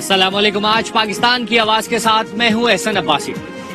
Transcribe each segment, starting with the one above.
अस्सलाम वालेकुम। आज पाकिस्तान की आवाज के साथ मैं हूं एहसन अब्बासी।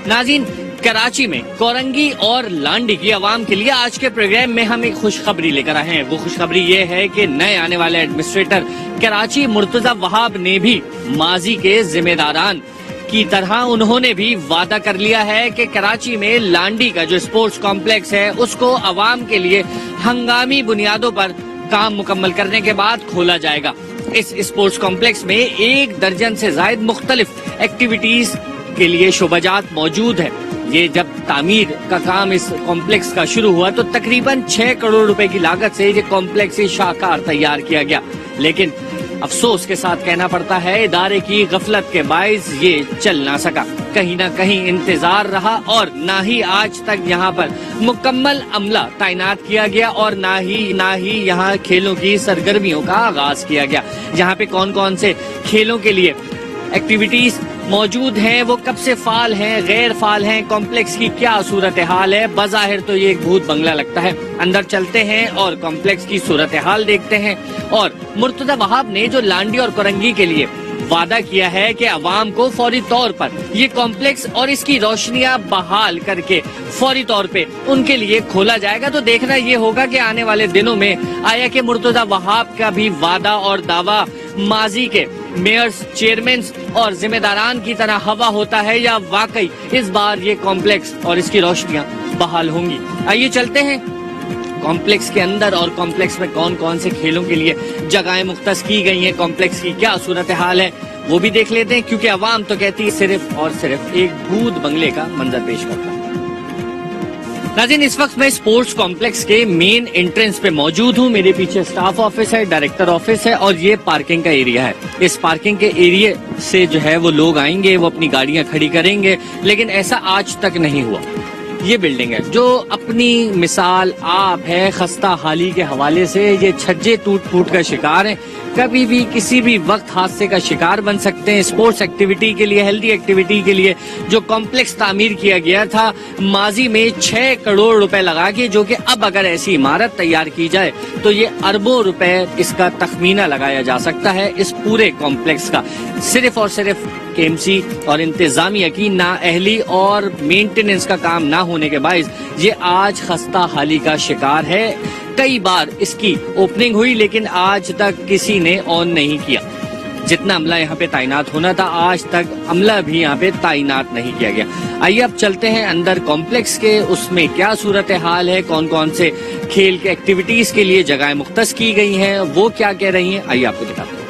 नाज़रीन, कराची में कोरंगी और लांडी की आवाम के लिए आज के प्रोग्राम में हम एक खुशखबरी लेकर आए हैं। वो खुशखबरी ये है कि नए आने वाले एडमिनिस्ट्रेटर कराची मुर्तजा वहाब ने भी माजी के जिम्मेदारान की तरह उन्होंने भी वादा कर लिया है कि कराची में लांडी का जो स्पोर्ट्स कॉम्प्लेक्स है उसको आवाम के लिए हंगामी बुनियादों पर काम मुकम्मल करने के बाद खोला जाएगा। इस स्पोर्ट्स कॉम्प्लेक्स में 1 दर्जन से ज्यादा मुख्तलिफ एक्टिविटीज के लिए शोबाजात मौजूद है। ये जब तामीर का काम इस कॉम्प्लेक्स का शुरू हुआ तो तकरीबन 6 करोड़ रुपए की लागत से ये कॉम्प्लेक्स शाहकार तैयार किया गया, लेकिन अफसोस के साथ कहना पड़ता है इदारे की गफलत के बाइस ये चल ना सका। कहीं ना कहीं इंतजार रहा और ना ही आज तक यहाँ पर मुकम्मल अमला तैनात किया गया और ना ही यहाँ खेलों की सरगर्मियों का आगाज किया गया। यहाँ पे कौन कौन से खेलों के लिए एक्टिविटीज मौजूद हैं, वो कब से फाल हैं, गैर फाल हैं, कॉम्प्लेक्स की क्या सूरत हाल है। बज़ाहिर तो ये एक भूत बंगला लगता है। अंदर चलते हैं और कॉम्प्लेक्स की सूरत हाल देखते हैं। और मुर्तजा वहाब ने जो लांडी और कोरंगी के लिए वादा किया है कि अवाम को फौरी तौर पर ये कॉम्प्लेक्स और इसकी रोशनियां बहाल करके फौरी तौर पे उनके लिए खोला जाएगा, तो देखना ये होगा कि आने वाले दिनों में आया कि मुर्तजा वहाब का भी वादा और दावा माजी के मेयर्स, चेयरमैन और जिम्मेदारान की तरह हवा होता है या वाकई इस बार ये कॉम्प्लेक्स और इसकी रोशनियां बहाल होंगी। आइए चलते हैं कॉम्प्लेक्स के अंदर और कॉम्प्लेक्स में कौन कौन से खेलों के लिए जगहें मुख्तस की गई हैं, कॉम्प्लेक्स की क्या सूरत हाल है वो भी देख लेते हैं, क्योंकि अवाम तो कहती है सिर्फ और सिर्फ एक भूत बंगले का मंजर पेश करता है। नाज़रीन, इस वक्त मैं स्पोर्ट्स कॉम्प्लेक्स के मेन एंट्रेंस पे मौजूद हूँ। मेरे पीछे स्टाफ ऑफिस है, डायरेक्टर ऑफिस है और ये पार्किंग का एरिया है। इस पार्किंग के एरिया से जो है वो लोग आएंगे, वो अपनी गाड़ियां खड़ी करेंगे, लेकिन ऐसा आज तक नहीं हुआ। ये बिल्डिंग है जो अपनी मिसाल आप है खस्ता हाली के हवाले से ये छज्जे टूट फूट का शिकार है। कभी भी किसी भी वक्त हादसे का शिकार बन सकते हैं। स्पोर्ट्स एक्टिविटी के लिए, हेल्दी एक्टिविटी के लिए जो कॉम्प्लेक्स तामीर किया गया था माजी में 6 करोड़ रुपए लगा के, जो कि अब अगर ऐसी इमारत तैयार की जाए तो ये अरबों रुपए इसका तखमीना लगाया जा सकता है इस पूरे कॉम्प्लेक्स का। सिर्फ और सिर्फ केएमसी और इंतजामिया की नाअहली और मेंटेनेंस का काम ना होने के बायस ये आज खस्ता हाली का शिकार है। कई बार इसकी ओपनिंग हुई लेकिन आज तक किसी ने ऑन नहीं किया। जितना अमला यहाँ पे तैनात होना था आज तक अमला भी यहाँ पे तैनात नहीं किया गया। आइए अब चलते हैं अंदर कॉम्प्लेक्स के, उसमें क्या सूरत हाल है, कौन कौन से खेल के एक्टिविटीज के लिए जगहें मुख्तस की गई हैं, वो क्या कह रही हैं, आइए आपको दिखाते हैं।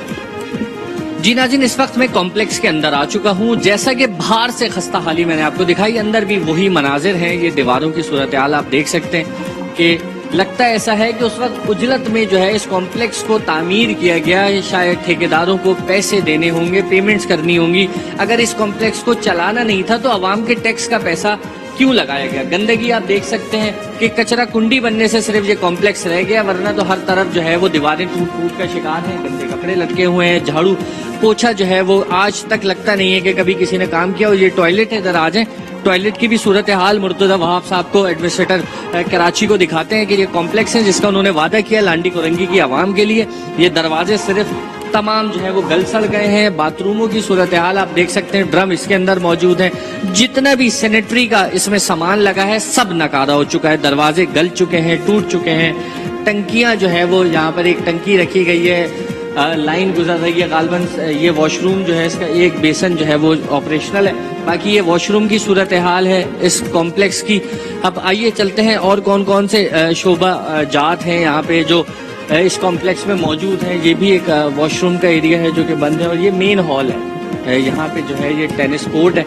जी नाज़रीन, इस वक्त मैं कॉम्प्लेक्स के अंदर आ चुका हूँ। जैसा कि बाहर से खस्ता हाली मैंने आपको दिखाई, अंदर भी वही मनाजिर हैं। ये दीवारों की सूरत हाल आप देख सकते हैं कि लगता ऐसा है कि उस वक्त उजलत में जो है इस कॉम्प्लेक्स को तामीर किया गया है। शायद ठेकेदारों को पैसे देने होंगे, पेमेंट्स करनी होंगी। अगर इस कॉम्प्लेक्स को चलाना नहीं था तो आवाम के टैक्स का पैसा क्यों लगाया गया। गंदगी आप देख सकते हैं कि कचरा कुंडी बनने से सिर्फ ये कॉम्प्लेक्स रह गया, वरना तो हर तरफ जो है वो दीवारें टूट फूट का शिकार हैं, गंदे कपड़े लटके हुए हैं, झाड़ू पोछा जो है वो आज तक लगता नहीं है कि कभी किसी ने काम किया। और ये टॉयलेट है, इधर आ जाए, टॉयलेट की भी सूरत हाल मुर्तजा वहाब साहब को, एडमिनिस्ट्रेटर कराची को दिखाते हैं कि ये कॉम्प्लेक्स है जिसका उन्होंने वादा किया लांडी कोरंगी की आवाम के लिए। ये दरवाजे सिर्फ तमाम जो है वो गल सड़ गए हैं। बाथरूमों की सूरत हाल आप देख सकते हैं, ड्रम इसके अंदर मौजूद हैं। जितना भी सैनिटरी का इसमें सामान लगा है सब नकारा हो चुका है, दरवाजे गल चुके हैं, टूट चुके हैं। टंकियां जो है वो यहाँ पर एक टंकी रखी गई है, लाइन गुजर रही है गालबन। ये वॉशरूम जो है इसका एक बेसन जो है वो ऑपरेशनल है। बाकी ये वॉशरूम की सूरत हाल है इस कॉम्प्लेक्स की। अब आइए चलते हैं और कौन कौन से शोबा जात हैं यहाँ पे जो इस कॉम्प्लेक्स में मौजूद है। ये भी एक वॉशरूम का एरिया है जो कि बंद है और ये मेन हॉल है। यहाँ पे जो है ये टेनिस कोर्ट है,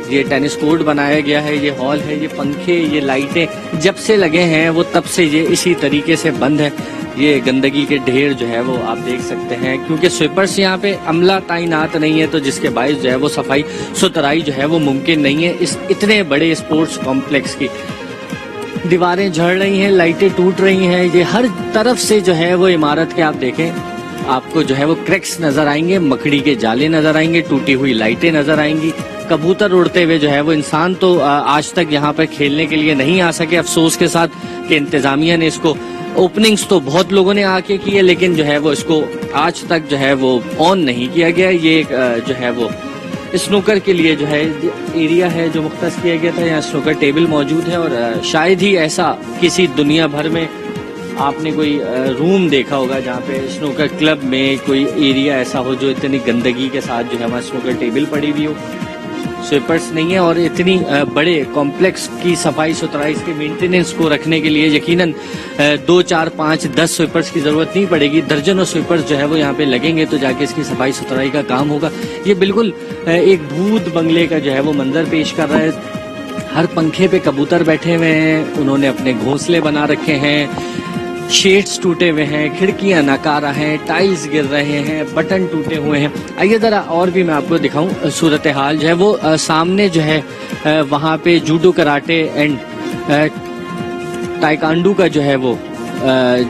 ये टेनिस कोर्ट बनाया गया है, ये हॉल है। ये पंखे, ये लाइटें जब से लगे हैं वो तब से ये इसी तरीके से बंद है। ये गंदगी के ढेर जो है वो आप देख सकते हैं, क्योंकि स्वीपर्स यहाँ पे अमला तैनात नहीं है तो जिसके बायस जो है वो सफाई सुथराई जो है वो मुमकिन नहीं है। इस इतने बड़े स्पोर्ट्स कॉम्प्लेक्स की दीवारें झड़ रही हैं, लाइटें टूट रही हैं। ये हर तरफ से जो है वो इमारत के आप देखें, आपको जो है वो क्रैक्स नजर आएंगे, मकड़ी के जाले नजर आएंगे, टूटी हुई लाइटें नजर आएंगी, कबूतर उड़ते हुए जो है वो। इंसान तो आज तक यहाँ पर खेलने के लिए नहीं आ सके, अफसोस के साथ कि इंतजामिया ने इसको اوپننگز تو بہت لوگوں نے آ کے کی ہے، لیکن جو ہے وہ اس کو آج تک جو ہے وہ آن نہیں کیا گیا. یہ جو ہے وہ اسنوکر کے لیے جو ہے ایریا ہے جو مختص کیا گیا تھا. یہاں اسنوکر ٹیبل موجود ہے، اور شاید ہی ایسا کسی دنیا بھر میں آپ نے کوئی روم دیکھا ہوگا جہاں پہ اسنوکر کلب میں کوئی ایریا ایسا ہو جو اتنی گندگی کے ساتھ جو ہے وہاں اسنوکر ٹیبل پڑی ہوئی ہو. سویپرز نہیں ہے، اور اتنی بڑے کمپلیکس کی صفائی ستھرائی، اس کے مینٹیننس کو رکھنے کے لیے یقیناً 2 4 5 10 سویپرز کی ضرورت نہیں پڑے گی. درجنوں سویپرز جو ہے وہ یہاں پہ لگیں گے تو جا کے اس کی صفائی ستھرائی کا کام ہوگا. یہ بالکل ایک بھوت بنگلے کا جو ہے وہ منظر پیش کر رہا ہے. ہر پنکھے پہ کبوتر بیٹھے ہوئے ہیں، انہوں نے اپنے گھونسلے بنا رکھے ہیں، شیڈز ٹوٹے ہوئے ہیں، کھڑکیاں ناکارہ ہیں، ٹائلز گر رہے ہیں، بٹن ٹوٹے ہوئے ہیں. آئیے ذرا اور بھی میں آپ کو دکھاؤں صورتحال جو ہے وہ سامنے جو ہے وہاں پہ جوڈو کراٹے اینڈ ٹائیکانڈو کا جو ہے وہ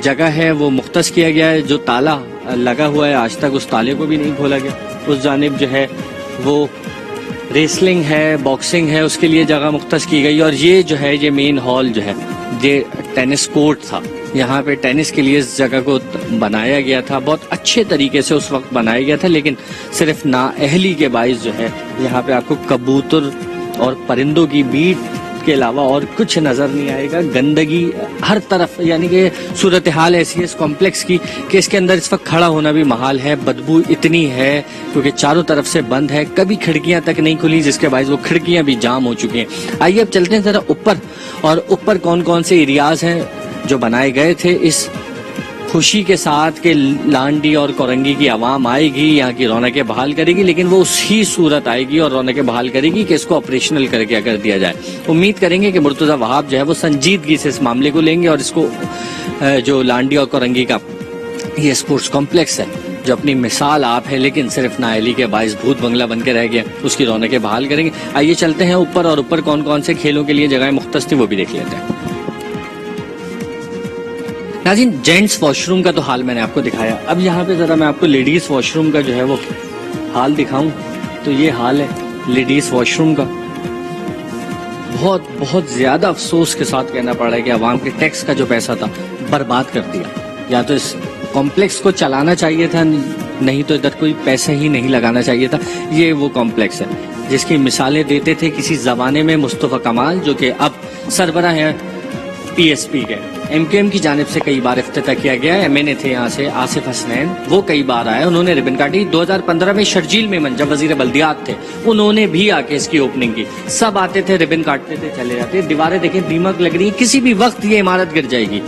جگہ ہے وہ مختص کیا گیا ہے. جو تالا لگا ہوا ہے آج تک اس تالے کو بھی نہیں کھولا گیا. اس جانب جو ہے وہ ریسلنگ ہے، باکسنگ ہے، اس کے لیے جگہ مختص کی گئی. اور یہ جو ہے یہ مین ہال جو ہے یہ ٹینس کورٹ تھا. یہاں پہ ٹینس کے لیے اس جگہ کو بنایا گیا تھا، بہت اچھے طریقے سے اس وقت بنایا گیا تھا، لیکن صرف نااہلی کے باعث جو ہے یہاں پہ آپ کو کبوتر اور پرندوں کی بیٹ کے علاوہ اور کچھ نظر نہیں آئے گا. گندگی ہر طرف، یعنی کہ صورتحال ایسی ہے اس کمپلیکس کی کہ اس کے اندر اس وقت کھڑا ہونا بھی محال ہے. بدبو اتنی ہے کیونکہ چاروں طرف سے بند ہے، کبھی کھڑکیاں تک نہیں کھلی جس کے باعث وہ کھڑکیاں بھی جام ہو چکی ہیں. آئیے اب چلتے ہیں ذرا اوپر، اور اوپر کون کون سے ایریاز ہیں جو بنائے گئے تھے اس خوشی کے ساتھ کہ لانڈی اور کورنگی کی عوام آئے گی، یہاں کی رونقیں بحال کرے گی، لیکن وہ اسی صورت آئے گی اور رونقیں بحال کرے گی کہ اس کو آپریشنل کر کے اگر دیا جائے. امید کریں گے کہ مرتضی وہاب جو ہے وہ سنجیدگی سے اس معاملے کو لیں گے، اور اس کو جو لانڈی اور کورنگی کا یہ اسپورٹس کمپلیکس ہے جو اپنی مثال آپ ہے لیکن صرف نااہلی کے باعث بھوت بنگلہ بن کے رہ گیا، اس کی رونقیں بحال کریں گے. آئیے چلتے ہیں اوپر، اور اوپر کون کون سے کھیلوں کے لیے جگہیں مختص تھی وہ بھی دیکھ لیتے ہیں. ناظرین، جینٹس واش روم کا تو حال میں نے آپ کو دکھایا. اب یہاں پہ ذرا میں آپ کو لیڈیز واش روم کا جو ہے وہ حال دکھاؤں تو یہ حال ہے لیڈیز واش روم کا. بہت زیادہ افسوس کے ساتھ کہنا پڑ رہا ہے کہ عوام کے ٹیکس کا جو پیسہ تھا برباد کر دیا. یا تو اس کمپلیکس کو چلانا چاہیے تھا، نہیں تو ادھر کوئی پیسہ ہی نہیں لگانا چاہیے تھا. یہ وہ کمپلیکس ہے جس کی مثالیں دیتے تھے کسی زمانے میں مصطفیٰ کمال، جو کہ اب سربراہ ہیں PSP کے. MQM کی جانب سے کئی بار افتتاح کیا گیا. MNA تھے یہاں سے آصف حسنین، وہ کئی بار آئے، انہوں نے ربن کاٹی. 2015 میں شرجیل میمن جب وزیر بلدیات تھے انہوں نے بھی آ کے اس کی اوپننگ کی. سب آتے تھے، ربن کاٹتے تھے، چلے جاتے. دیواریں دیکھیں دیمک لگ رہی ہیں، کسی بھی وقت یہ عمارت گر جائے گی.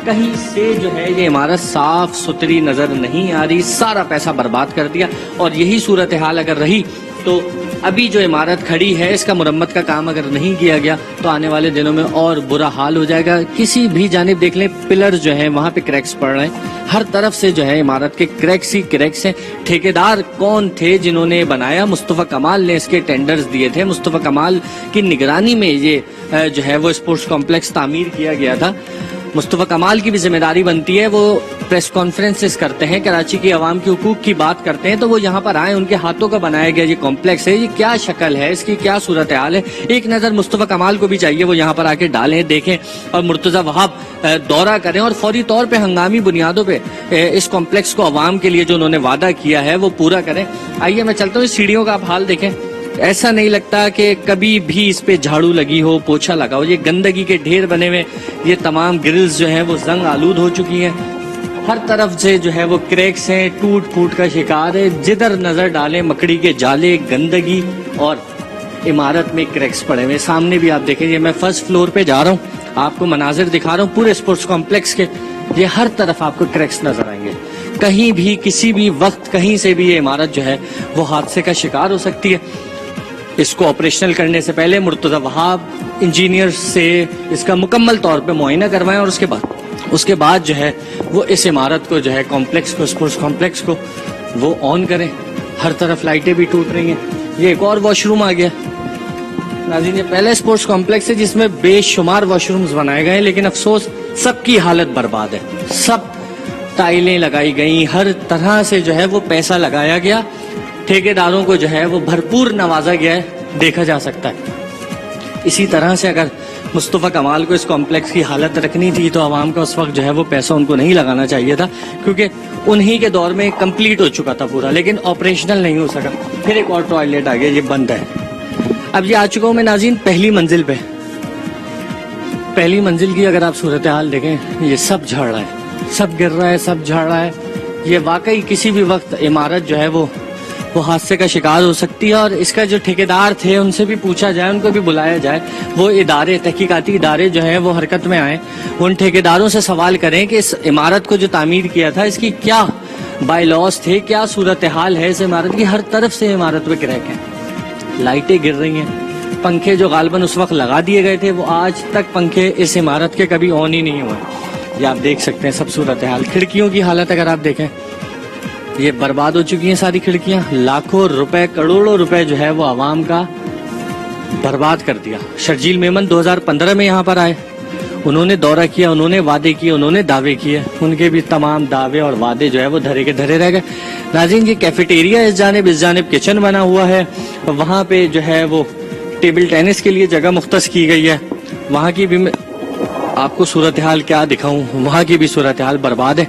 کہیں سے جو ہے یہ عمارت صاف ستھری نظر نہیں آ رہی، سارا پیسہ برباد کر دیا. اور یہی صورتحال اگر رہی تو ابھی جو عمارت کھڑی ہے اس کا مرمت کا کام اگر نہیں کیا گیا تو آنے والے دنوں میں اور برا حال ہو جائے گا. کسی بھی جانب دیکھ لیں پلر جو ہیں وہاں پہ کریکس پڑ رہے ہیں، ہر طرف سے جو ہے عمارت کے کریکس ہی کریکس ہیں. ٹھیکیدار کون تھے جنہوں نے بنایا؟ مصطفیٰ کمال نے اس کے ٹینڈرز دیے تھے. مصطفیٰ کمال کی نگرانی میں یہ جو ہے وہ اسپورٹس کمپلیکس تعمیر کیا گیا تھا. مصطفیٰ کمال کی بھی ذمہ داری بنتی ہے، وہ پریس کانفرنسز کرتے ہیں، کراچی کی عوام کے حقوق کی بات کرتے ہیں، تو وہ یہاں پر آئیں. ان کے ہاتھوں کا بنایا گیا یہ کمپلیکس ہے، یہ کیا شکل ہے، اس کی کیا صورتحال ہے. ایک نظر مصطفیٰ کمال کو بھی چاہیے وہ یہاں پر آ کے ڈالیں، دیکھیں، اور مرتضی وہاب دورہ کریں اور فوری طور پہ ہنگامی بنیادوں پہ اس کمپلیکس کو عوام کے لیے جو انہوں نے وعدہ کیا ہے وہ پورا کریں. آئیے میں چلتا ہوں، اس سیڑھیوں کا آپ حال دیکھیں. ایسا نہیں لگتا کہ کبھی بھی اس پہ جھاڑو لگی ہو، پوچھا لگا ہو. یہ گندگی کے ڈھیر بنے ہوئے، یہ تمام گرلز جو ہیں وہ زنگ آلود ہو چکی ہیں. ہر طرف سے جو ہے وہ کریکس ہیں، ٹوٹ پھوٹ کا شکار ہے. جدھر نظر ڈالیں مکڑی کے جالے، گندگی، اور عمارت میں کریکس پڑے ہوئے. سامنے بھی آپ دیکھیں، یہ میں فرسٹ فلور پہ جا رہا ہوں، آپ کو مناظر دکھا رہا ہوں پورے اسپورٹس کمپلیکس کے. یہ ہر طرف آپ کو کریکس نظر آئیں گے. کہیں بھی کسی بھی وقت کہیں سے بھی یہ عمارت جو ہے وہ حادثے کا شکار ہو سکتی ہے. اس کو آپریشنل کرنے سے پہلے مرتضی وہاب انجینئر سے اس کا مکمل طور پہ معائنہ کروائیں، اور اس کے بعد جو ہے وہ اس عمارت کو جو ہے کمپلیکس کو، اسپورٹس کمپلیکس کو وہ آن کریں. ہر طرف لائٹیں بھی ٹوٹ رہی ہیں. یہ ایک اور واش روم آ گیا. ناظرین، یہ پہلا اسپورٹس کمپلیکس ہے جس میں بے شمار واش رومز بنائے گئے ہیں، لیکن افسوس سب کی حالت برباد ہے. سب ٹائلیں لگائی گئیں، ہر طرح سے جو ہے وہ پیسہ لگایا گیا. ٹھیکیداروں کو جو ہے وہ بھرپور نوازا گیا ہے، دیکھا جا سکتا ہے. اسی طرح سے اگر मुस्तफ़ा कमाल को इस कॉम्प्लेक्स की हालत रखनी थी तो आवाम का उस वक्त जो है वो पैसा उनको नहीं लगाना चाहिए था, क्योंकि उन्हीं के दौर में कंप्लीट हो चुका था पूरा, लेकिन ऑपरेशनल नहीं हो सका। फिर एक और टॉयलेट आ गया, ये बंद है। अब ये आ चुका हूँ मैं नाज़रीन पहली मंजिल पे। पहली मंजिल की अगर आप सूरत हाल देखें, ये सब झड़ रहा है, सब गिर रहा है, सब झड़ रहा है। ये वाकई किसी भी वक्त इमारत जो है वो हादसे का शिकार हो सकती है। और इसका जो ठेकेदार थे उनसे भी पूछा जाए, उनको भी बुलाया जाए, वो इदारे, तहकीकाती इदारे जो हैं वो हरकत में आए, उन ठेकेदारों से सवाल करें कि इस इमारत को जो तामीर किया था इसकी क्या बाय लॉस थे, क्या सूरत हाल है इस इमारत की। हर तरफ से इमारत पे क्रैक है, लाइटें गिर रही हैं, पंखे जो गालबन उस वक्त लगा दिए गए थे वो आज तक पंखे इस इमारत के कभी ऑन ही नहीं हुए। ये आप देख सकते हैं सब सूरत हाल। खिड़कियों की हालत अगर आप देखें, ये बर्बाद हो चुकी हैं सारी खिड़कियां। लाखों रुपए, करोड़ों रुपए जो है वो आवाम का बर्बाद कर दिया। शर्जील मेमन 2015 में यहाँ पर आए, उन्होंने दौरा किया, उन्होंने वादे किए, उन्होंने दावे किए, उनके भी तमाम दावे और वादे जो है वो धरे के धरे रह गए। नाज़रीन ये कैफेटेरिया इस जानिब किचन बना हुआ है, वहाँ पे जो है वो टेबल टेनिस के लिए जगह मुख्तस की गई है। वहाँ की भी आपको सूरत हाल क्या दिखाऊं, वहाँ की भी सूरत हाल बर्बाद है।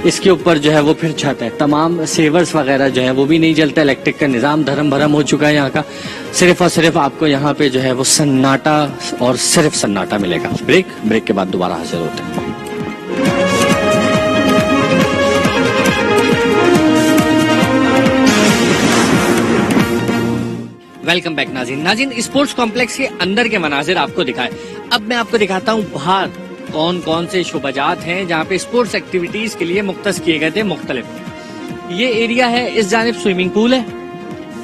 इसके ऊपर जो है वो फिर छत है, तमाम सेवर्स वगैरह जो है वो भी नहीं जलता, इलेक्ट्रिक का निज़ाम धर्म भरम हो चुका है यहाँ का। सिर्फ और सिर्फ आपको यहाँ पे जो है वो सन्नाटा और सिर्फ सन्नाटा मिलेगा। ब्रेक के बाद दोबारा हाजिर होते हैं। वेलकम बैक नाज़रीन। स्पोर्ट्स कॉम्प्लेक्स के अंदर के मनाजिर आपको दिखाए। अब मैं आपको दिखाता हूँ बाहर कौन कौन से शोबाजात हैं जहाँ पे स्पोर्ट्स एक्टिविटीज के लिए मुख्तस किए गए थे मुख्तलिफ। ये एरिया है, इस जानिब स्विमिंग पूल है,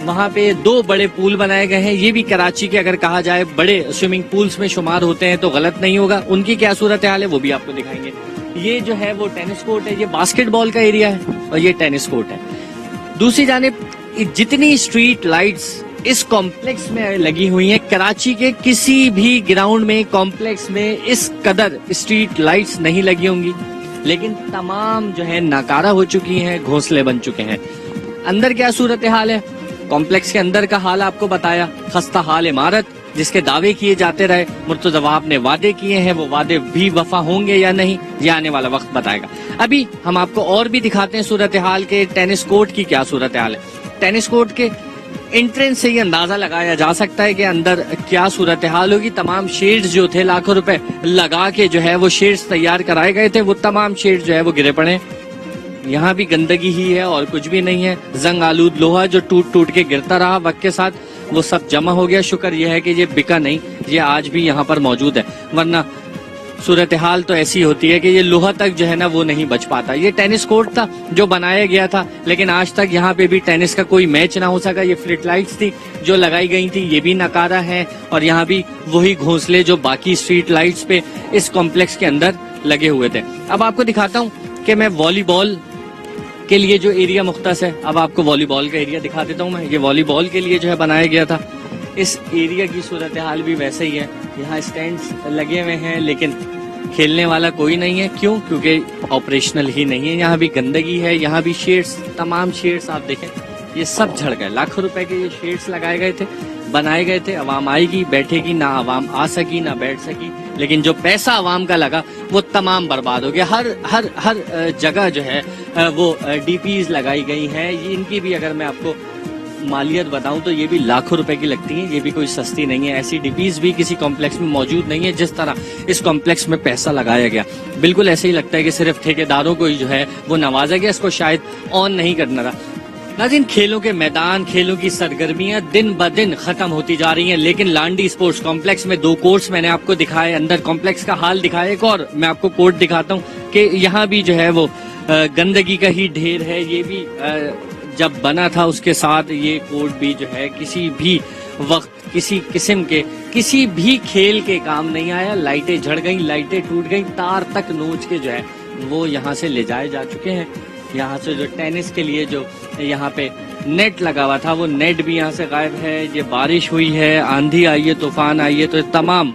वहाँ पे 2 बड़े पूल बनाए गए हैं। ये भी कराची के अगर कहा जाए बड़े स्विमिंग पूल्स में शुमार होते हैं तो गलत नहीं होगा। उनकी क्या सूरत हाल है वो भी आपको दिखाएंगे। ये जो है वो टेनिस कोर्ट है, ये बास्केटबॉल का एरिया है और ये टेनिस कोर्ट है। दूसरी जानिब जितनी स्ट्रीट लाइट्स इस कॉम्प्लेक्स में लगी हुई हैं, कराची के किसी भी ग्राउंड में, कॉम्प्लेक्स में इस कदर स्ट्रीट लाइट्स नहीं लगी होंगी, लेकिन तमाम जो है नाकारा हो चुकी हैं, घोंसले बन चुके हैं। अंदर क्या सूरत हाल है, कॉम्प्लेक्स के अंदर का हाल आपको बताया। खस्ता हाल इमारत जिसके दावे किए जाते रहे, मुर्तज़ा ने वादे किए हैं, वो वादे भी वफा होंगे या नहीं ये आने वाला वक्त बताएगा। अभी हम आपको और भी दिखाते हैं सूरत हाल के टेनिस कोर्ट की क्या सूरत हाल है। टेनिस कोर्ट के एंट्रेंस से ये अंदाजा लगाया जा सकता है कि अंदर क्या सूरत हाल होगी। तमाम शेड्स जो थे लाखों रुपए लगा के जो है वो शेड्स तैयार कराए गए थे, वो तमाम शेड्स जो है वो गिरे पड़े। यहाँ भी गंदगी ही है और कुछ भी नहीं है। जंग आलूद लोहा जो टूट टूट के गिरता रहा वक्त के साथ, वो सब जमा हो गया। शुक्र यह है कि ये बिका नहीं, ये आज भी यहाँ पर मौजूद है, वरना सूरत हाल तो ऐसी होती है कि ये लोहा तक जो है ना वो नहीं बच पाता। ये टेनिस कोर्ट था जो बनाया गया था, लेकिन आज तक यहाँ पे भी टेनिस का कोई मैच ना हो सका। ये फ्लड लाइट्स थी जो लगाई गई थी, ये भी नकारा है, और यहाँ भी वही घोंसले जो बाकी स्ट्रीट लाइट्स पे इस कॉम्प्लेक्स के अंदर लगे हुए थे। अब आपको दिखाता हूँ कि मैं वॉलीबॉल के लिए जो एरिया मुख्तस है, अब आपको वॉलीबॉल का एरिया दिखा देता हूँ मैं। ये वॉलीबॉल के लिए जो है बनाया गया था। इस एरिया की सूरत हाल भी वैसे ही है। यहाँ स्टैंड्स लगे हुए हैं लेकिन खेलने वाला कोई नहीं है। क्यों? क्योंकि ऑपरेशनल ही नहीं है। यहाँ भी गंदगी है, यहाँ भी शेड्स, तमाम शेड्स आप देखें ये सब झड़ गए। लाखों रुपए के ये शेड्स लगाए गए थे, बनाए गए थे। आवाम आएगी बैठेगी, ना आवाम आ सकी ना बैठ सकी, लेकिन जो पैसा आवाम का लगा वो तमाम बर्बाद हो गया। हर जगह जो है वो डीपीज लगाई गई हैं। इनकी भी अगर मैं आपको मालियत बताऊं तो ये भी लाखों रुपए की लगती हैं, ये भी कोई सस्ती नहीं है। ऐसी डीपीज भी किसी कॉम्प्लेक्स में मौजूद नहीं है जिस तरह इस कॉम्प्लेक्स में पैसा लगाया गया। बिल्कुल ऐसे ही लगता है कि सिर्फ ठेकेदारों को ही जो है वो नवाजा गया, इसको शायद ऑन नहीं करना रहा। नाज़रीन, खेलों के मैदान, खेलों की सरगर्मियां दिन ब दिन खत्म होती जा रही हैं, लेकिन लांडी स्पोर्ट्स कॉम्प्लेक्स में 2 कोर्ट्स मैंने आपको दिखाए, अंदर कॉम्प्लेक्स का हाल दिखाया। एक और मैं आपको कोर्ट दिखाता हूँ कि यहाँ भी जो है वो गंदगी का ही ढेर है। ये भी जब बना था उसके साथ ये कोर्ट भी जो है किसी भी वक्त किसी किस्म के किसी भी खेल के काम नहीं आया। लाइटें झड़ गई, लाइटें टूट गई, तार तक नोच के जो है वो यहाँ से ले जाए जा चुके हैं। यहाँ से जो टेनिस के लिए जो यहाँ पे नेट लगा हुआ था वो नेट भी यहाँ से गायब है। ये बारिश हुई है, आंधी आई है, तूफान आई है, तो तमाम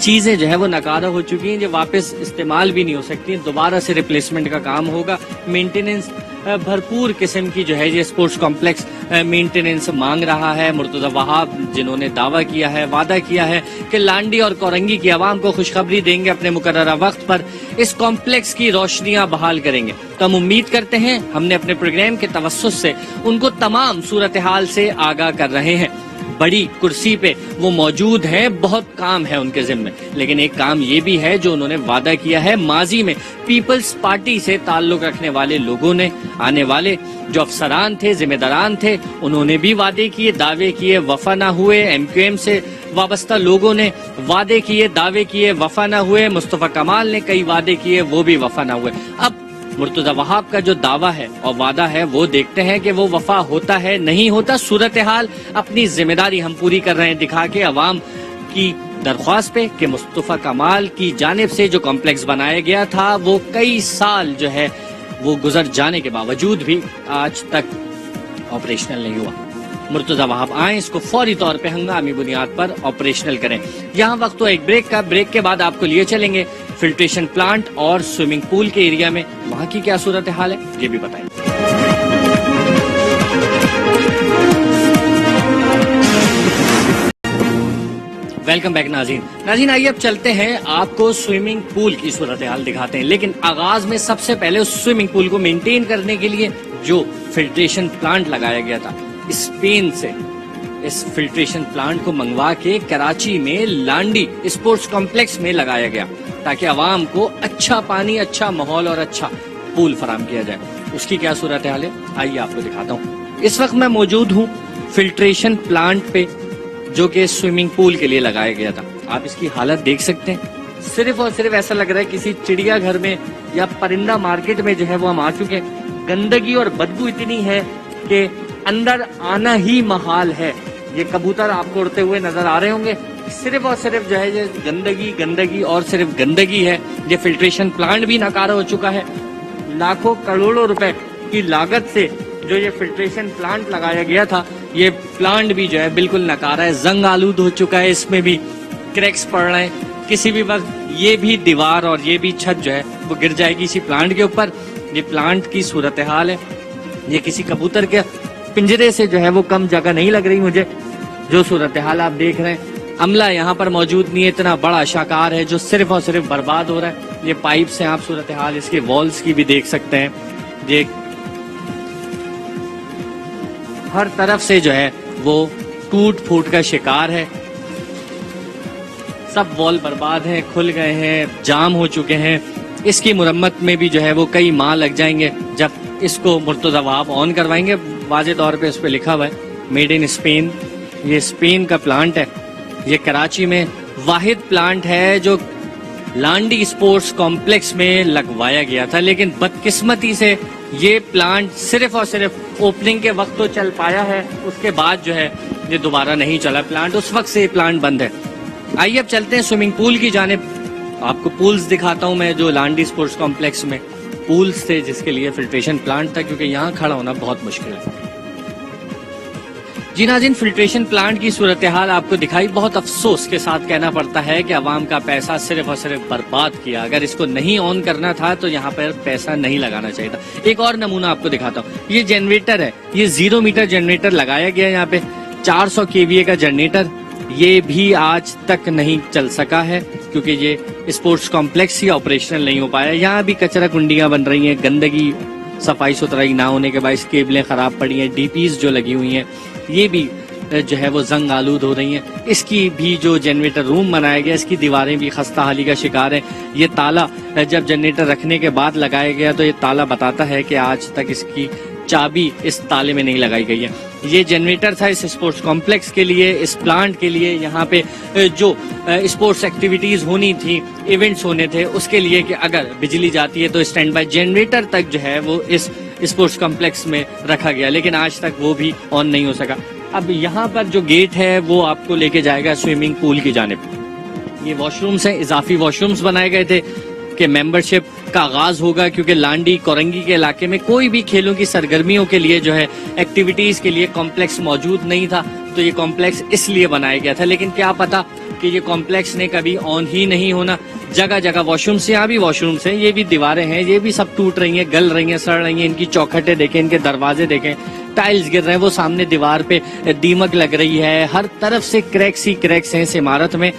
चीजें जो है वो नकारा हो चुकी हैं, जो वापस इस्तेमाल भी नहीं हो सकती। दोबारा से रिप्लेसमेंट का काम होगा, मेंटेनेंस भरपूर किस्म की जो है ये स्पोर्ट्स कॉम्प्लेक्स मेंटेनेंस मांग रहा है। मुर्तजा वहाब जिन्होंने दावा किया है, वादा किया है कि लांडी और कोरंगी की आवाम को खुशखबरी देंगे, अपने मुकर्ररा वक्त पर इस कॉम्प्लेक्स की रोशनियां बहाल करेंगे। तो हम उम्मीद करते हैं हमने अपने प्रोग्राम के तवस्सुस से उनको तमाम सूरत हाल से आगाह कर रहे हैं। बड़ी कुर्सी पे वो मौजूद हैं, बहुत काम है उनके जिम्मे, लेकिन एक काम ये भी है जो उन्होंने वादा किया है। माजी में पीपल्स पार्टी से ताल्लुक रखने वाले लोगों ने, आने वाले जो अफसरान थे, जिम्मेदारान थे, उन्होंने भी वादे किए, दावे किए, वफा ना हुए। एमक्यूएम से वाबस्ता लोगों ने वादे किए, दावे किए, वफा ना हुए। मुस्तफा कमाल ने कई वादे किए, वो भी वफा ना हुए। अब मुर्तजा वहाब का जो दावा है और वादा है वो देखते हैं कि वो वफा होता है नहीं होता। सूरत हाल अपनी जिम्मेदारी हम पूरी कर रहे हैं दिखा के अवाम की दरख्वास्त पे कि मुस्तफा कमाल की जानिब से जो कॉम्प्लेक्स बनाया गया था वो कई साल जो है वो गुजर जाने के बावजूद भी आज तक ऑपरेशनल नहीं हुआ। मुर्तजा वहाब आए, इसको फौरी तौर पे हंगामी बुनियाद पर ऑपरेशनल करें। यहाँ वक्त तो एक ब्रेक का, ब्रेक के बाद आपको लिए चलेंगे फिल्ट्रेशन प्लांट और स्विमिंग पूल के एरिया में, वहाँ की क्या सूरत हाल है ये भी बताएं। वेलकम बैक नाज़रीन, आइए अब चलते हैं आपको स्विमिंग पूल की सूरत हाल दिखाते हैं। लेकिन आगाज में सबसे पहले उस स्विमिंग पूल को मेंटेन करने के लिए जो फिल्ट्रेशन प्लांट लगाया गया था, स्पेन से इस फिल्ट्रेशन प्लांट को मंगवा के कराची में लांडी स्पोर्ट्स कॉम्प्लेक्स में लगाया गया ताकि आवाम को अच्छा पानी, अच्छा माहौल और अच्छा पूल फराम किया जाए। उसकी क्या सूरत हाल है आइए आपको दिखाता हूँ। इस वक्त मैं मौजूद हूँ फिल्ट्रेशन प्लांट पे जो कि स्विमिंग पूल के लिए लगाया गया था। आप इसकी हालत देख सकते हैं, सिर्फ और सिर्फ ऐसा लग रहा है किसी चिड़िया घर में या परिंदा मार्केट में जो है वो हम आ चुके हैं। गंदगी और बदबू इतनी है कि अंदर आना ही महाल है। ये कबूतर आपको उड़ते हुए नजर आ रहे होंगे, सिर्फ और सिर्फ जो है ये गंदगी और सिर्फ गंदगी है। ये फिल्ट्रेशन प्लांट भी नकारा हो चुका है। लाखों करोड़ों रुपए की लागत से जो ये फिल्ट्रेशन प्लांट लगाया गया था, ये प्लांट भी जो है बिल्कुल नकारा है, जंग आलूद हो चुका है, इसमें भी क्रैक्स पड़ रहे हैं। किसी भी वक्त ये भी दीवार और ये भी छत जो है वो गिर जाएगी इसी प्लांट के ऊपर। ये प्लांट की सूरत हाल है। ये किसी कबूतर के पिंजरे से जो है वो कम जगह नहीं लग रही मुझे। जो सूरत हाल आप देख रहे हैं, अमला यहाँ पर मौजूद नहीं है, इतना बड़ा शाकार है जो सिर्फ और सिर्फ बर्बाद हो रहा है। ये पाइप से आप सूरत हाल इसके वॉल्स की भी देख सकते हैं। ये हर तरफ से जो है वो टूट फूट का शिकार है। सब वॉल बर्बाद हैं, खुल गए हैं, जाम हो चुके हैं। इसकी मुरम्मत में भी जो है वो कई माह लग जाएंगे जब इसको मुर्तजा वहाब ऑन करवाएंगे। वाज़े तौर पे उस पर लिखा हुआ है मेड इन स्पेन। ये स्पेन का प्लांट है। ये कराची में वाहिद प्लांट है जो लांडी स्पोर्ट्स कॉम्प्लेक्स में लगवाया गया था, लेकिन बदकिस्मती से ये प्लांट सिर्फ और सिर्फ ओपनिंग के वक्त तो चल पाया है, उसके बाद जो है ये दोबारा नहीं चला प्लांट। उस वक्त से ये प्लांट बंद है। आइए अब चलते हैं स्विमिंग पूल की जानिब। आपको पूल्स दिखाता हूं मैं जो लांडी स्पोर्ट्स कॉम्प्लेक्स में पूल्स थे जिसके लिए फिल्ट्रेशन प्लांट था, क्योंकि यहाँ खड़ा होना बहुत मुश्किल है। जी नाज़रीन, फिल्ट्रेशन प्लांट की सूरत हाल आपको दिखाई। बहुत अफसोस के साथ कहना पड़ता है कि आवाम का पैसा सिर्फ और सिर्फ बर्बाद किया। अगर इसको नहीं ऑन करना था तो यहाँ पर पैसा नहीं लगाना चाहिए था। एक और नमूना आपको दिखाता हूँ। ये जनरेटर है, ये 0 मीटर जनरेटर लगाया गया है यहाँ पे। 400 kVA का जनरेटर, ये भी आज तक नहीं चल सका है क्योंकि ये स्पोर्ट्स कॉम्प्लेक्स ही ऑपरेशनल नहीं हो पाया। यहाँ भी कचरा कुंडियां बन रही हैं, गंदगी सफाई सुथराई ना होने के बायस केबलें खराब पड़ी हैं, डीपीज जो लगी हुई हैं ये भी जो है वो जंग आलूद हो रही हैं। इसकी भी जो जनरेटर रूम बनाया गया इसकी दीवारें भी खस्ता हाली का शिकार है। ये ताला जब जनरेटर रखने के बाद लगाया गया तो ये ताला बताता है कि आज तक इसकी चाबी इस ताले में नहीं लगाई गई है। ये जनरेटर था इस स्पोर्ट्स कॉम्प्लेक्स के लिए, इस प्लांट के लिए। यहाँ पे जो स्पोर्ट्स एक्टिविटीज होनी थी, इवेंट्स होने थे, उसके लिए कि अगर बिजली जाती है तो स्टैंड बाय जनरेटर तक जो है वो इस स्पोर्ट्स कॉम्प्लेक्स में रखा गया, लेकिन आज तक वो भी ऑन नहीं हो सका। अब यहाँ पर जो गेट है वो आपको लेके जाएगा स्विमिंग पूल की जानिब। ये वॉशरूम्स हैं, इजाफी वॉशरूम्स बनाए गए थे कि मेंबरशिप का आगाज होगा, क्योंकि लांडी कोरंगी के इलाके में कोई भी खेलों की सरगर्मियों के लिए जो है एक्टिविटीज के लिए कॉम्प्लेक्स मौजूद नहीं था, तो ये कॉम्प्लेक्स इसलिए बनाया गया था। लेकिन क्या पता कि ये कॉम्प्लेक्स ने कभी ऑन ही नहीं होना। जगह जगह वॉशरूम्स, यहाँ भी वॉशरूम्स हैं, ये भी दीवारें हैं, ये भी सब टूट रही हैं, गल रही हैं, सड़ रही हैं। इनकी चौखटें देखें, इनके दरवाजे देखें, टाइल्स गिर रहे हैं, वो सामने दीवार पे दीमक लग रही है, हर तरफ से क्रैक्स ही क्रैक्स हैं इस इमारत में।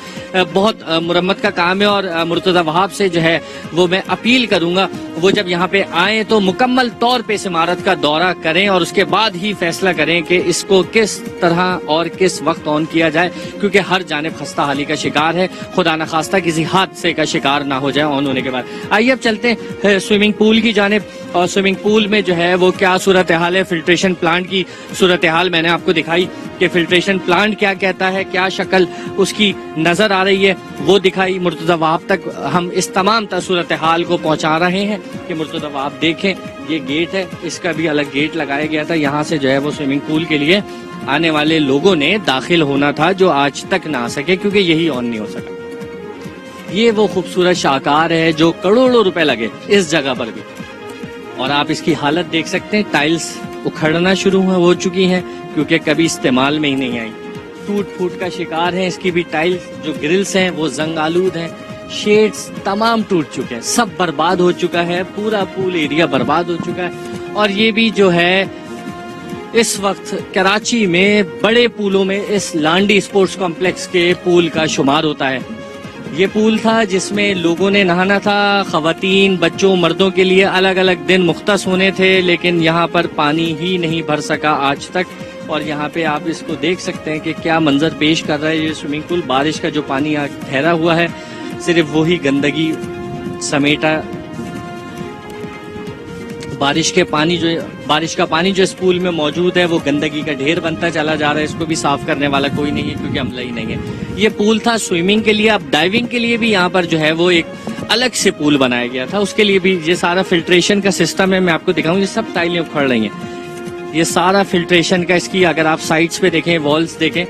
बहुत मुरम्मत का काम है और मुर्तजा वहाब से जो है वो मैं अपील करूंगा, वो जब यहाँ पे आए तो मुकम्मल तौर पे इस इमारत का दौरा करें और उसके बाद ही फैसला करें कि इसको किस तरह और किस वक्त ऑन किया जाए, क्योंकि हर जानिब खस्ता हाली का शिकार है। खुदा न खास्ता किसी हादसे का शिकार ना हो जाए ऑन होने के बाद। आइए अब चलते हैं स्विमिंग पूल की जानिब, और स्विमिंग पूल में जो है वो क्या सूरत हाल है। फिल्ट्रेशन प्लांट की सूरत हाल मैंने आपको दिखाई कि फिल्ट्रेशन प्लांट क्या कहता है, क्या शक्ल उसकी नजर आ रही है, वो दिखाई। मुर्तजा वहाब तक हम इस तमाम सूरत हाल को पहुंचा रहे हैं कि मुर्तजा वहाब देखें। ये गेट है, इसका भी अलग गेट लगाया गया था, यहाँ से जो है वो स्विमिंग पूल के लिए आने वाले लोगों ने दाखिल होना था, जो आज तक ना आ सके क्योंकि यही ऑन नहीं हो सका। ये वो खूबसूरत शाहकार है जो करोड़ों रुपए लगे इस जगह पर भी, और आप इसकी हालत देख सकते हैं, टाइल्स उखड़ना शुरू हो चुकी हैं क्योंकि कभी इस्तेमाल में ही नहीं आई। टूट फूट का शिकार है इसकी भी टाइल्स, जो ग्रिल्स हैं वो जंग आलूद हैं, शेड्स तमाम टूट चुके हैं, सब बर्बाद हो चुका है, पूरा पूल एरिया बर्बाद हो चुका है। और ये भी जो है इस वक्त कराची में बड़े पूलों में इस लांडी स्पोर्ट्स कॉम्प्लेक्स के पूल का शुमार होता है। ये पूल था जिसमें लोगों ने नहाना था, खवातीन, बच्चों, मर्दों के लिए अलग अलग दिन मुख्तस होने थे, लेकिन यहाँ पर पानी ही नहीं भर सका आज तक। और यहाँ पे आप इसको देख सकते हैं कि क्या मंजर पेश कर रहा है ये स्विमिंग पूल। बारिश का जो पानी ठहरा हुआ है, सिर्फ वही गंदगी समेटा, बारिश का पानी जो इस पूल में मौजूद है वो गंदगी का ढेर बनता चला जा रहा है। इसको भी साफ करने वाला कोई नहीं है क्योंकि अमला ही नहीं है। ये पूल था स्विमिंग के लिए, अब डाइविंग के लिए भी यहाँ पर जो है वो एक अलग से पूल बनाया गया था, उसके लिए भी ये सारा फिल्ट्रेशन का सिस्टम है। मैं आपको दिखाऊं, ये सब टाइलें उखड़ रही हैं, ये सारा फिल्ट्रेशन का इसकी अगर आप साइड्स पे देखें, वॉल्स देखें,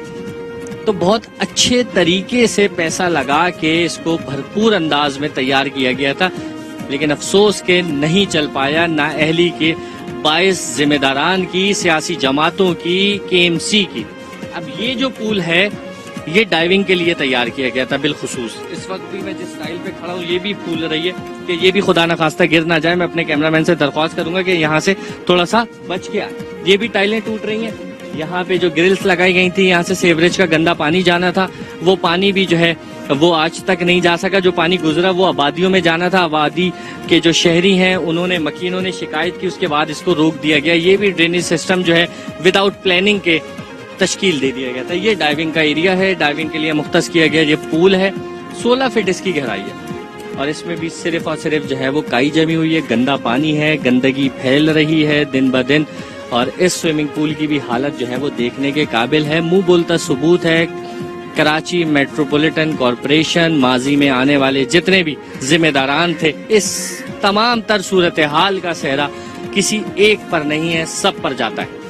तो बहुत अच्छे तरीके से पैसा लगा के इसको भरपूर अंदाज में तैयार किया गया था, लेकिन अफसोस के नहीं चल पाया। नाअहली के बाइस जिम्मेदारान की, सियासी जमातों की, KMC की। अब ये जो पूल है ये डाइविंग के लिए तैयार किया गया था बिलखुसूस। इस वक्त भी मैं जिस स्टाइल पे खड़ा हूँ ये भी फूल रही है कि ये भी खुदा न खास्ता गिर ना जाए। मैं अपने कैमरामैन से दरख्वास्त करूंगा कि यहाँ से थोड़ा सा बच के आए। ये भी टाइलें टूट रही हैं, यहाँ पे जो ग्रिल्स लगाई गई थी, यहाँ से सीवरेज का गंदा पानी जाना था, वो पानी भी जो है वो आज तक नहीं जा सका। जो पानी गुजरा वो आबादियों में जाना था, आबादी के जो शहरी हैं उन्होंने, मकीनों ने शिकायत की, उसके बाद इसको रोक दिया गया। ये भी ड्रेनेज सिस्टम जो है विदाउट प्लानिंग के तश्कील दे दिया गया था। ये डाइविंग का एरिया है, डाइविंग के लिए मुख्तस किया गया ये पूल है, 16 फीट इसकी गहराई है और इसमें भी सिर्फ और सिर्फ जो है वो काई जमी हुई है, गंदा पानी है, गंदगी फैल रही है दिन ब दिन। और इस स्विमिंग पूल की भी हालत जो है वो देखने के काबिल है। मुंह बोलता सबूत है, कराची मेट्रोपॉलिटन कॉरपोरेशन, माजी में आने वाले जितने भी जिम्मेदारान थे, इस तमाम तर सूरत हाल का सेहरा किसी एक पर नहीं है, सब पर जाता है।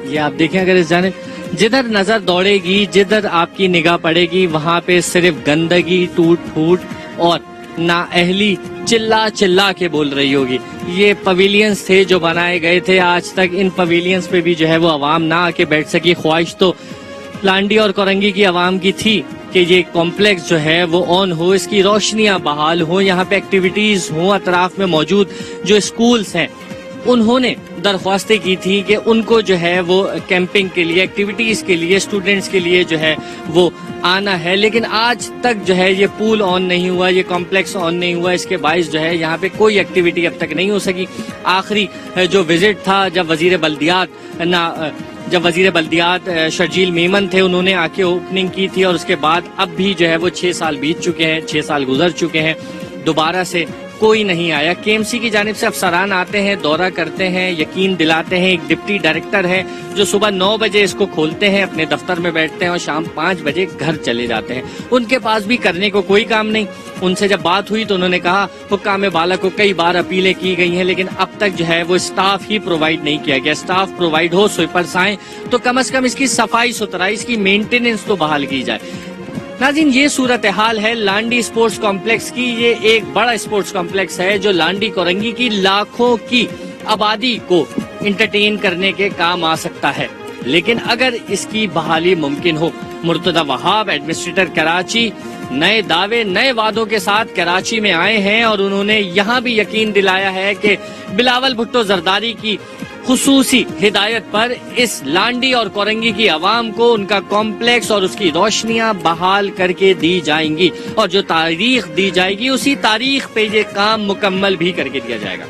ये आप देखें, अगर इस जाने जिधर नजर दौड़ेगी, जिधर आपकी निगाह पड़ेगी, वहां पे सिर्फ गंदगी, टूट फूट और नाअहली चिल्ला चिल्ला के बोल रही होगी। ये पवेलियंस थे जो बनाए गए थे, आज तक इन पवेलियंस पे भी जो है वो आवाम ना आके बैठ सकी। ख्वाहिश तो लांडी और कोरंगी की आवाम की थी कि ये कॉम्प्लेक्स जो है वो ऑन हो, इसकी रोशनियां बहाल हो, यहाँ पे एक्टिविटीज हो। अतराफ में मौजूद जो स्कूल्स हैं उन्होंने दरख्वास्तें की थी कि उनको जो है वो कैंपिंग के लिए, एक्टिविटीज के लिए, स्टूडेंट्स के लिए जो है वो आना है, लेकिन आज तक जो है ये पूल ऑन नहीं हुआ, ये कॉम्प्लेक्स ऑन नहीं हुआ। इसके बाइस जो है यहाँ पे कोई एक्टिविटी अब तक नहीं हो सकी। आखिरी जो विजिट था जब वजीर बल्दियात शर्जील मेमन थे, उन्होंने आके ओपनिंग की थी और उसके बाद अब भी जो है वो 6 साल बीत चुके हैं, 6 साल गुजर चुके हैं, दोबारा से कोई नहीं आया। KMC की जानिब से अफसरान आते हैं, दौरा करते हैं, यकीन दिलाते हैं। एक डिप्टी डायरेक्टर है जो सुबह 9 बजे इसको खोलते हैं, अपने दफ्तर में बैठते हैं और शाम 5 बजे घर चले जाते हैं। उनके पास भी करने को कोई काम नहीं। उनसे जब बात हुई तो उन्होंने कहा हुक्काम बाला को कई बार अपीलें की गई हैं, लेकिन अब तक जो है वो स्टाफ ही प्रोवाइड नहीं किया गया। स्टाफ प्रोवाइड हो, स्वीपर्स आए तो कम से कम इसकी सफाई सुथराई, इसकी मेंटेनेंस तो बहाल की जाए। नाज़रीन, ये सूरत हाल है लांडी स्पोर्ट्स कॉम्प्लेक्स की। ये एक बड़ा स्पोर्ट्स कॉम्प्लेक्स है जो लांडी कोरंगी की लाखों की आबादी को इंटरटेन करने के काम आ सकता है, लेकिन अगर इसकी बहाली मुमकिन हो मुर्तजा वहाब एडमिनिस्ट्रेटर कराची नए दावे नए वादों के साथ कराची में आए हैं और उन्होंने यहाँ भी यकीन दिलाया है कि बिलावल भुट्टो जरदारी की खुसूसी हिदायत पर इस लांडी और कोरंगी की आवाम को उनका कॉम्प्लेक्स और उसकी रोशनियां बहाल करके दी जाएंगी और जो तारीख दी जाएगी उसी तारीख पे ये काम मुकम्मल भी करके दिया जाएगा।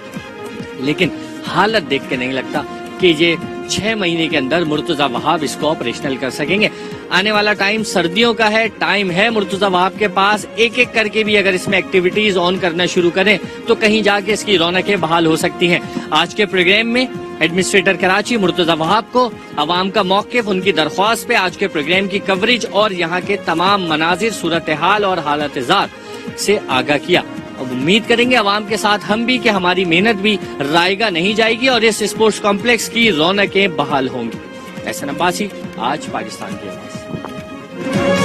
लेकिन हालत देख के नहीं लगता कि ये 6 महीने के अंदर मुर्तजा वहाब इसको ऑपरेशनल कर सकेंगे। आने वाला टाइम सर्दियों का है, टाइम है मुर्तजा वहाब के पास। एक एक करके भी अगर इसमें एक्टिविटीज ऑन करना शुरू करें तो कहीं जाके इसकी रौनकें बहाल हो सकती हैं। आज के प्रोग्राम में एडमिनिस्ट्रेटर कराची मुर्तजा वहाब को अवाम का मौक़िफ़, उनकी दरख्वास्त पे आज के प्रोग्राम की कवरेज और यहाँ के तमाम मनाजिर, सूरत हाल और हालत ज़ात से आगाह किया। अब उम्मीद करेंगे अवाम के साथ हम भी कि हमारी मेहनत भी रायगा नहीं जाएगी और इस स्पोर्ट्स कॉम्प्लेक्स की रौनकें बहाल होंगी। एहसन अब्बासी, आज पाकिस्तान की आवाज़।